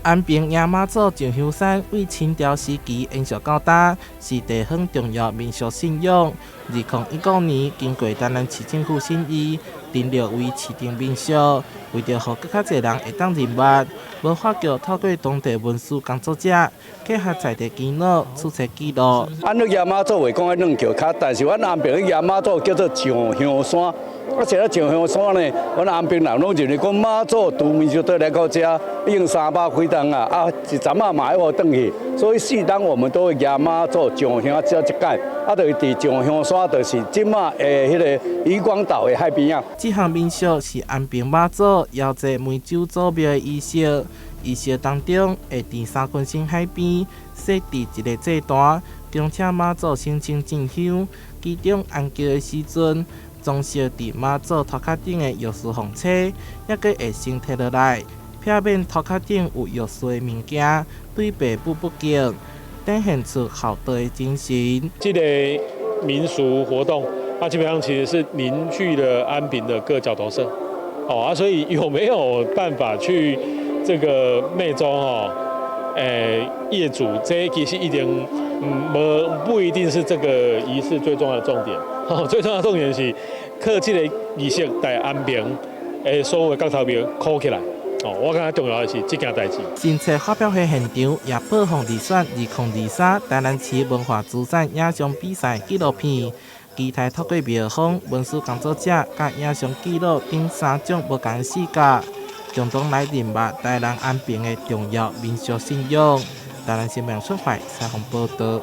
安平野马祖上香山为清朝时期延续到今，是地方重要民俗信仰。2019年，经过台南市政府审议，订立为市定民俗，为着让更较侪人会当认捌，文化局透过当地文书工作者，结合在地记录，出册记录。咱野马祖话讲的两桥脚，但是阮安平的野马祖叫做上香山。除了上香山呢，阮安平人拢认为讲马祖拄暝就倒来到遮，用300几吨啊，一阵仔嘛要转去，所以4冬我们都会野马祖上香只一届，就是伫上香山，就是即马迄个渔光岛的海边啊。这项民俗是安平马祖邀集梅州祖庙的仪式，仪式当中会伫三群新海边设置一个祭坛，并且马祖申请进香，其中安桥的时阵。装饰伫马祖头壳顶的钥匙凤车，也个会先摕落来，避免头壳顶有钥匙的物件对爸母不敬，展现出孝道的精神。这个民俗活动，它基本上其实是凝聚了安平的各角头社，所以有没有办法去这个内中业主这其实一点不一定是这个仪式最重要的重点。最重要的重点是，靠这个仪式在安平所有的各头庙考起来。我感觉重要的是这件代志。新册发表会现场也播放入选2023台南市文化资产影像比赛纪录片，期待透过庙方、文书工作者甲影像记录等3种不同的视角，共同来认捌台南安平的重要民俗信仰。台南新闻出版采访报道。